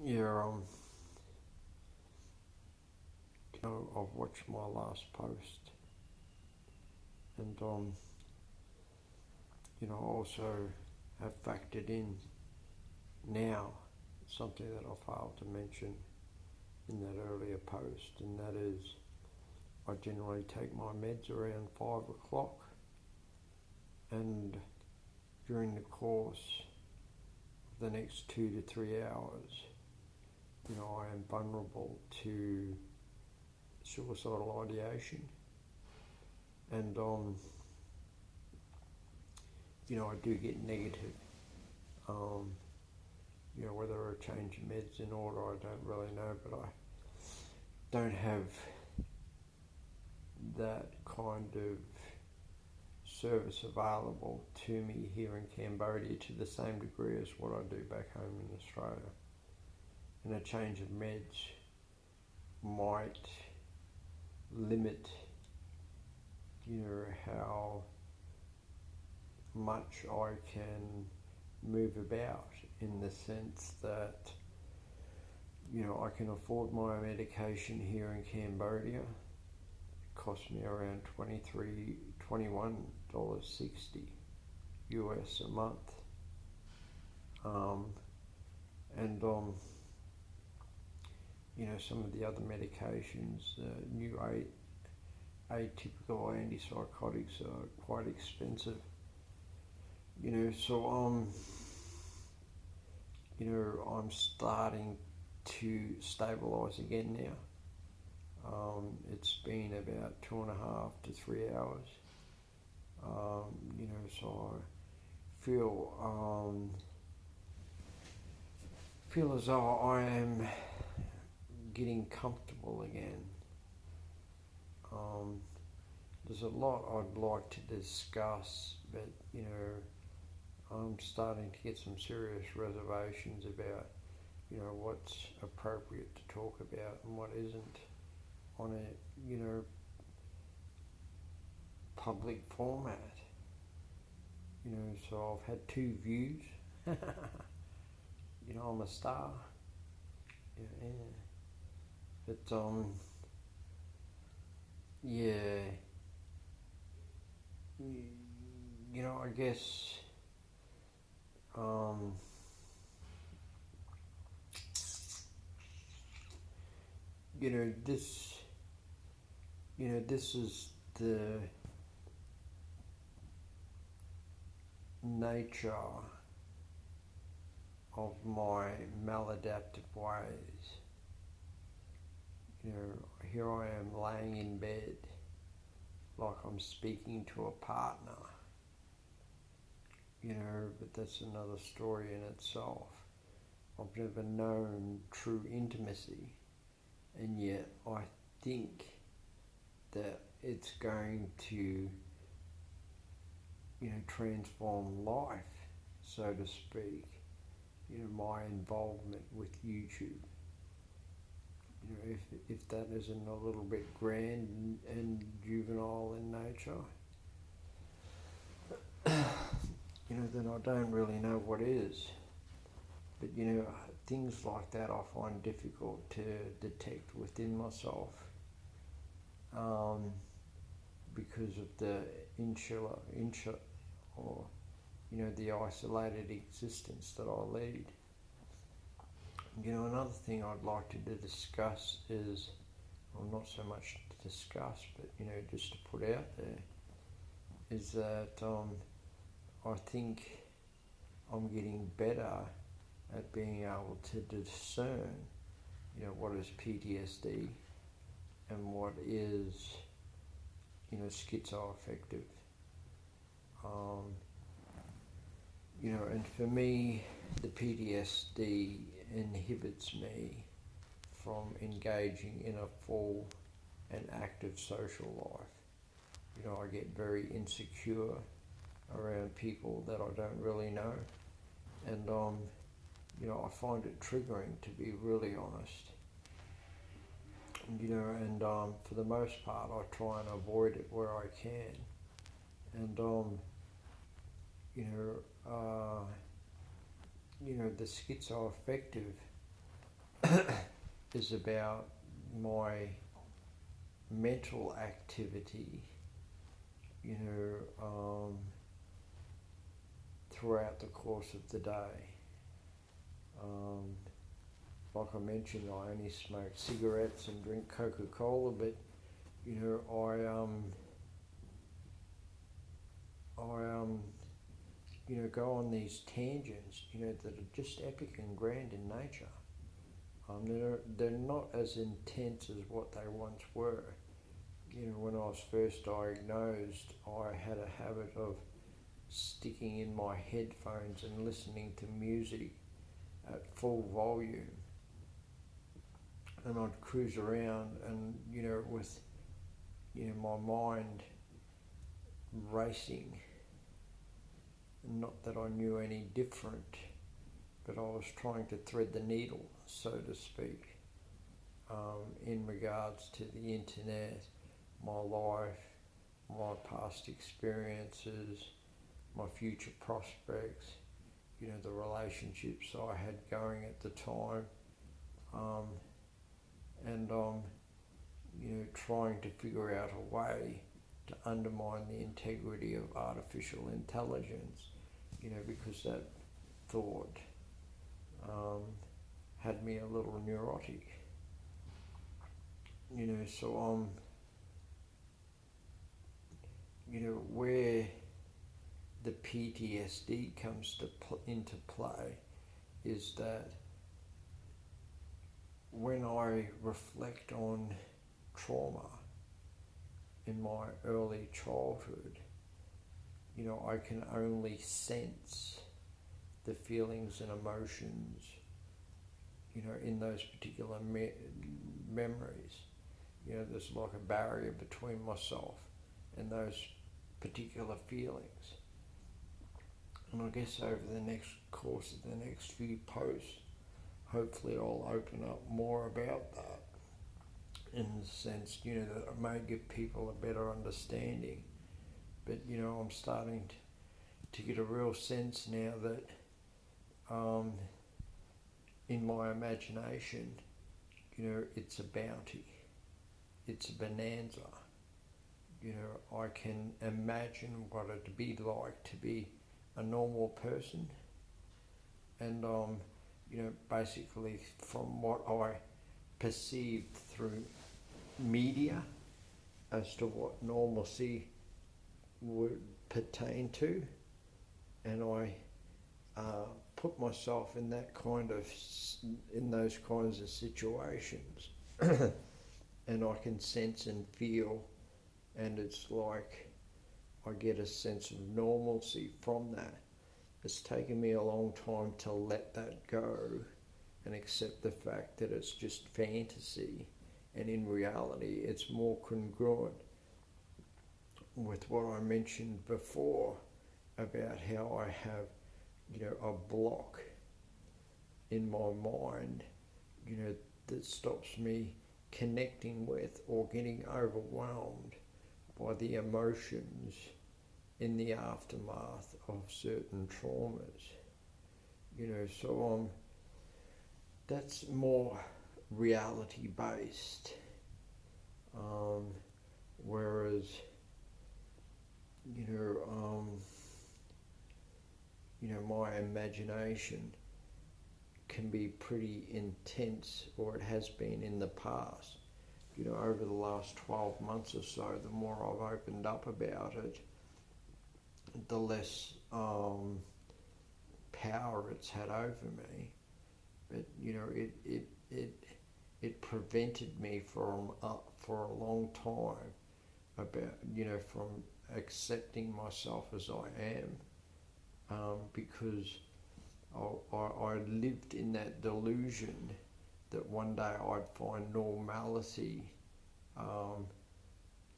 Yeah, I've watched my last post, and also have factored in now something that I failed to mention in that earlier post, and that is I generally take my meds around 5 o'clock, and during the course of the next 2 to 3 hours, I am vulnerable to suicidal ideation, and I do get negative. Whether I change meds in order, I don't really know, but I don't have that kind of service available to me here in Cambodia to the same degree as what I do back home in Australia. And a change of meds might limit, how much I can move about, in the sense that, I can afford my medication here in Cambodia. It costs me around $21.60 US a month. And some of the other medications, new atypical antipsychotics are quite expensive. So I'm starting to stabilise again now. It's been about 2.5 to 3 hours. So I feel as though I am getting comfortable again. There's a lot I'd like to discuss, but I'm starting to get some serious reservations about what's appropriate to talk about and what isn't on a public format. So I've had 2 views. I'm a star. Yeah. But yeah. I guess this is the nature of my maladaptive ways. Here I am laying in bed like I'm speaking to a partner, but that's another story in itself. I've never known true intimacy, and yet I think that it's going to, transform life, so to speak. My involvement with YouTube. If that isn't a little bit grand and juvenile in nature, then I don't really know what is. But things like that I find difficult to detect within myself, because of the the isolated existence that I lead. Another thing I'd like to discuss is, well, not so much to discuss, but just to put out there, is that I think I'm getting better at being able to discern, what is PTSD and what is, schizoaffective. And for me, the PTSD inhibits me from engaging in a full and active social life. I get very insecure around people that I don't really know, and I find it triggering, to be really honest. And for the most part, I try and avoid it where I can. And the schizoaffective is about my mental activity, throughout the course of the day. Like I mentioned, I only smoke cigarettes and drink Coca-Cola, but I go on these tangents, that are just epic and grand in nature. They're not as intense as what they once were. When I was first diagnosed, I had a habit of sticking in my headphones and listening to music at full volume. And I'd cruise around and, with, my mind racing. Not that I knew any different, but I was trying to thread the needle, so to speak, in regards to the internet, my life, my past experiences, my future prospects, the relationships I had going at the time, and trying to figure out a way to undermine the integrity of artificial intelligence, because that thought had me a little neurotic. So where the PTSD comes into play is that when I reflect on trauma in my early childhood, I can only sense the feelings and emotions, in those particular memories. There's like a barrier between myself and those particular feelings. And I guess over the next course of the next few posts, hopefully I'll open up more about that, in the sense, that I may give people a better understanding. But, I'm starting to get a real sense now that in my imagination, it's a bounty, it's a bonanza. I can imagine what it'd be like to be a normal person, and basically from what I perceived through media as to what normalcy would pertain to, and I put myself in those kinds of situations, and I can sense and feel, and it's like I get a sense of normalcy from that. It's taken me a long time to let that go and accept the fact that it's just fantasy, and in reality it's more congruent with what I mentioned before about how I have, a block in my mind, that stops me connecting with or getting overwhelmed by the emotions in the aftermath of certain traumas. So that's more reality based, whereas my imagination can be pretty intense, or it has been in the past. Over the last 12 months or so, the more I've opened up about it, the less power it's had over me. But it prevented me for a long time from accepting myself as I am, because I lived in that delusion that one day I'd find normality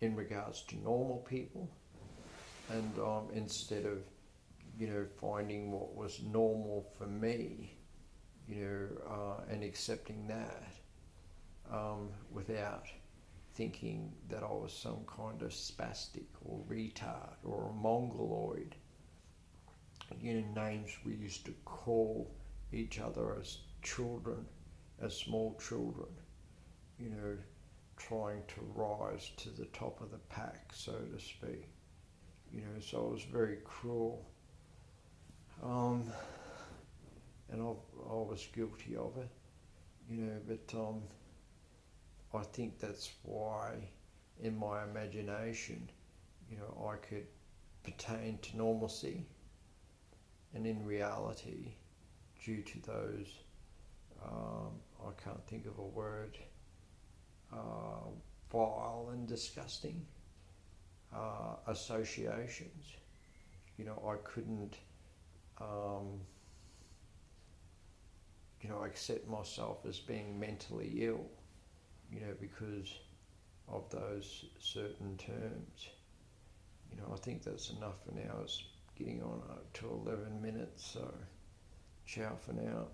in regards to normal people, and instead of finding what was normal for me, and accepting that, without thinking that I was some kind of spastic or retard or a mongoloid, names we used to call each other as children, as small children, you know, trying to rise to the top of the pack, so to speak. You know, so it was very cruel. And I was guilty of it, you know, but I think that's why in my imagination, you know, I could pertain to normalcy, and in reality, due to those, I can't think of a word, vile and disgusting associations, you know, I couldn't, you know, accept myself as being mentally ill, you know, because of those certain terms. You know, I think that's enough for now. It's getting on to 11 minutes, so ciao for now.